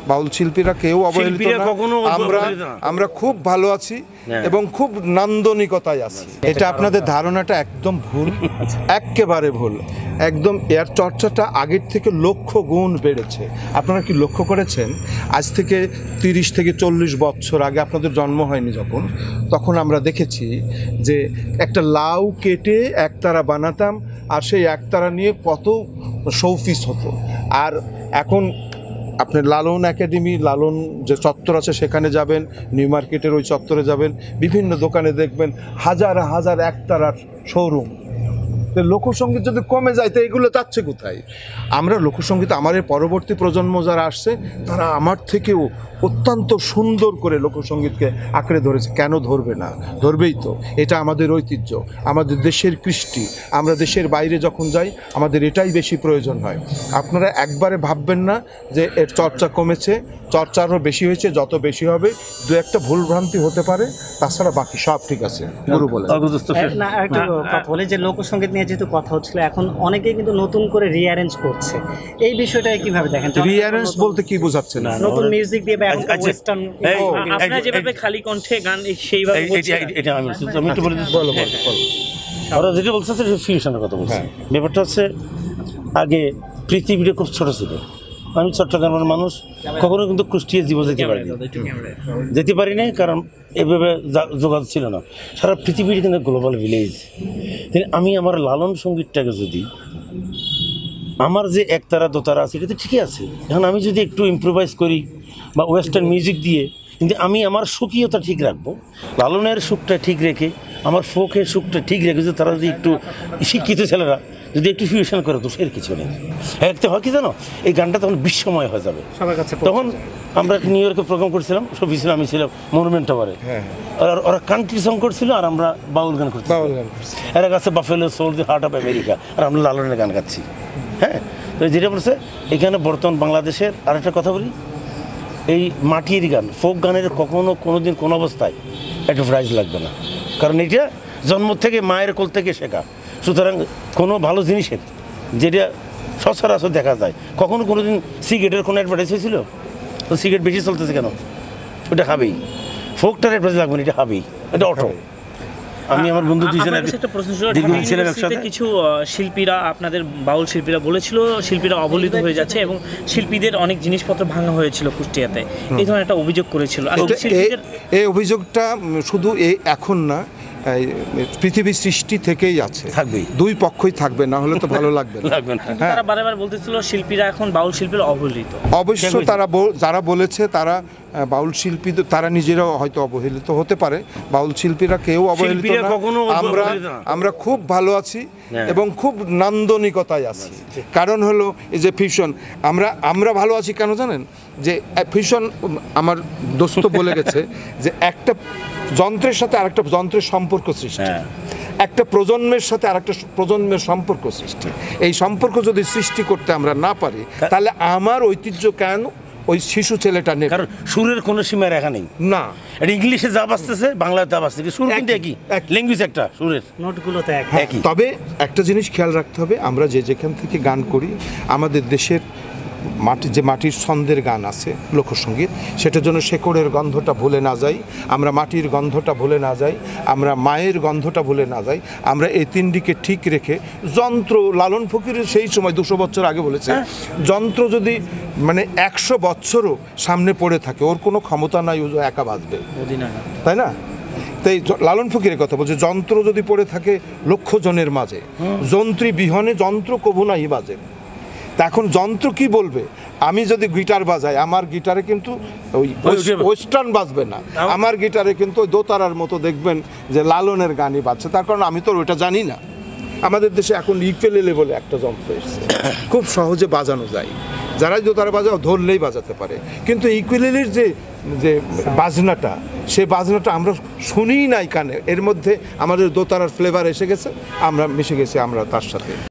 বাউল শিল্পীরা কেউ অবহেলিত না, আমরা খুব ভালো আছি এবং খুব নান্দনিকতায় আছি। এটা আপনাদের ধারণাটা একদম ভুল, একেবারে ভুল। একদম এর চর্চাটা আগের থেকে লক্ষ গুণ বেড়েছে। আপনারা কি লক্ষ্য করেছেন? আজ থেকে 30 থেকে 40 বছর আগে, আপনাদের জন্ম হয়নি যখন, তখন আমরা দেখেছি যে একটা লাউ কেটে একতারা বানাতাম, আর সেই একতারা নিয়ে কত শোপিস হতো। আর এখন আপনি লালন একাডেমি, লালন যে চত্বর আছে সেখানে যাবেন, নিউ মার্কেটের ওই চত্বরে যাবেন, বিভিন্ন দোকানে দেখবেন হাজার হাজার একতারার শোরুম। লোকসঙ্গীত যদি কমে যায় তো এগুলো যাচ্ছে কোথায়? আমরা লোকসঙ্গীত, আমাদের পরবর্তী প্রজন্ম যারা আসছে তারা আমার থেকেও অত্যন্ত সুন্দর করে লোকসঙ্গীতকে আঁকড়ে ধরেছে। কেন ধরবে না? ধরবেই তো। এটা আমাদের ঐতিহ্য, আমাদের দেশের কৃষ্টি। আমরা দেশের বাইরে যখন যাই আমাদের এটাই বেশি প্রয়োজন হয়। আপনারা একবারে ভাববেন না যে এর চর্চা কমেছে, চর্চা আরও বেশি হয়েছে। যত বেশি হবে দু একটা ভুলভ্রান্তি হতে পারে, তাছাড়া বাকি সব ঠিক আছে। গুরু বলে না, একটা কথা বলে যে লোকসঙ্গীত নিয়ে যেহেতু কথা হচ্ছিল, এখন অনেকেই কিন্তু নতুন করে রিঅ্যারেঞ্জ করছে। এই বিষয়টা কিভাবে দেখেন? রিঅ্যারেঞ্জ বলতে কি বোঝাচ্ছেন? নতুন মিউজিক দিয়ে ওয়েস্টার্ন, আপনারা যেভাবে খালি কণ্ঠে গান সেইভাবে, এটা আমি একটু বলে দিচ্ছি। ওরা যেটা বলছে ফিউশনের কথা বলছে। ব্যাপারটা হচ্ছে আগে পৃথিবীটা খুব ছোট ছিল। আমি চট্টগ্রামের মানুষ, কখনো কিন্তু কুষ্টিয়া জীব যেতে পারি নাই, কারণ এভাবে যোগাযোগ ছিল না। সারা পৃথিবীর কিন্তু গ্লোবাল ভিলেজ। আমি আমার লালন সঙ্গীতটাকে যদি, আমার যে একতারা দোতারা আছে এটা তো ঠিকই আছে, এখন আমি যদি একটু ইম্প্রোভাইজ করি বা ওয়েস্টার্ন মিউজিক দিয়ে, কিন্তু আমি আমার সুখীয়তা ঠিক রাখবো, লালনের সুখটা ঠিক রেখে, আমার ফোকের সুখটা ঠিক রেখে, যে তারা যদি একটু শিক্ষিত ছেলেরা যদি একটু ফিউশন করে, তো এর কিছু নেই। একটা হয় কি জানো, এই গানটা তখন বিশ্বময় হয়ে যাবে সবার কাছে। তখন আমরা নিউ ইয়র্কে প্রোগ্রাম করছিলাম, সবই ছিলাম, আমি ছিলাম মনুমেন্ট টাওয়ারে, ওরা কান্ট্রি সং করছিল আর আমরা বাউল গান করছি। এরা কাছে buffalo soul, the heart of America, আর আমরা লালনের গান গাচ্ছি। হ্যাঁ, তো যেটা বলছে এখানে বর্তমান বাংলাদেশের আরেকটা কথা বলি, এই মাটির গান, ফোক গানের কখনো কোনোদিন কোনো অবস্থায় একটা প্রাইজ লাগবে না, কারণ এটা জন্ম থেকে মায়ের কোল থেকে শেখা। সুতরাং কোনো ভালো জিনিসের যেটা সচরাচর দেখা যায়, কখনো কোনো দিন সিগারেটের কোনো অ্যাডভার্টাইজ হয়েছিল? তো সিগারেট বেশি চলতেছে কেন? ওটা খাবেই। ফোকটার অ্যাডভার্টাইজ লাগবে না, এটা খাবেই, এটা অটো। আমি আমার বন্ধু দুইজনের কিছু শিল্পীরা, আপনাদের বাউল শিল্পীরা বলেছিল শিল্পীরা অবহেলিত হয়ে যাচ্ছে এবং শিল্পীদের অনেক জিনিসপত্র ভাঙা হয়েছিল কুষ্টিয়াতে, এই ধরনের একটা অভিযোগ করেছিল। এই অভিযোগটা শুধু এখন না, পৃথিবীর সৃষ্টি থেকেই আছে, থাকবে, দুই পক্ষই থাকবে, না হলে তো ভালো লাগবে না। তারা বারবার বলতেছিল শিল্পীরা এখন বাউল শিল্পীরা অবহেলিত। অবশ্য তারা যারা বলেছে তারা বাউল শিল্পী, তারা নিজেরাও হয়তো অবহেলিত হতে পারে। বাউল শিল্পীরা কেউ অবহেলিত না, আমরা খুব ভালো আছি এবং খুব নান্দনিকতায় আছি। কারণ হলো এই যে ফিউশন, আমরা ভালো আছি কেন জানেন? যে ফিউশন, আমার দোস্ত বলে গেছে যে একটা যন্ত্রের সাথে আরেকটা যন্ত্রের সম্পর্ক সৃষ্টি, একটা প্রজন্মের সাথে আরেকটা প্রজন্মের সম্পর্ক সৃষ্টি। এই সম্পর্ক যদি সৃষ্টি করতে আমরা না পারি, তাহলে আমার ঐতিহ্য কেন ওই শিশু ছেলেটা নেই? কারণ সুরের কোনো সীমা রেখা নেই। না, এটা ইংলিশে যা বাজতেছে বাংলায় তা বাজতেছে, সুর কিন্তু একই, ল্যাঙ্গুয়েজ একটা, সুরের নোটগুলো তো একই। তবে একটা জিনিস খেয়াল রাখতে হবে, আমরা যেখান থেকে গান করি, আমাদের দেশের মাটির ছন্দের গান আছে লোকসঙ্গীত, সেটার জন্য শেকড়ের গন্ধটা ভুলে না যাই, আমরা মাটির গন্ধটা ভুলে না যাই, আমরা মায়ের গন্ধটা ভুলে না যাই, আমরা এই তিনটিকে ঠিক রেখে যন্ত্র, লালন ফকিরের সেই সময় 200 বছর আগে বলেছে, যন্ত্র যদি 100 বছরও সামনে পড়ে থাকে, ওর কোনো ক্ষমতা নাই, ও একা বাজবে, তাই না? তাই লালন ফকিরের কথা বলছে, যন্ত্র যদি পড়ে থাকে লক্ষ জনের মাঝে, যন্ত্রী বিহনে যন্ত্র কবু নাই বাজে। তা এখন যন্ত্র কি বলবে? আমি যদি গিটার বাজাই, আমার গিটারে কিন্তু ওই ওয়েস্টার্ন বাজবে না, আমার গিটারে কিন্তু ওই দোতারার মতো দেখবেন যে লালনের গানই বাজছে। তার কারণ আমি তো ওইটা জানি না। আমাদের দেশে এখন ইকুয়েলেলে বলে একটা যন্ত্র এসেছে, খুব সহজে বাজানো যায়, যারাই দোতারা বাজাও ধরলেই বাজাতে পারে। কিন্তু ইকুয়েলেলের যে বাজনাটা, সে বাজনাটা আমরা শুনিই নাই কানে, এর মধ্যে আমাদের দোতারার ফ্লেভার এসে গেছে, আমরা মিশে গেছি আমরা তার সাথে।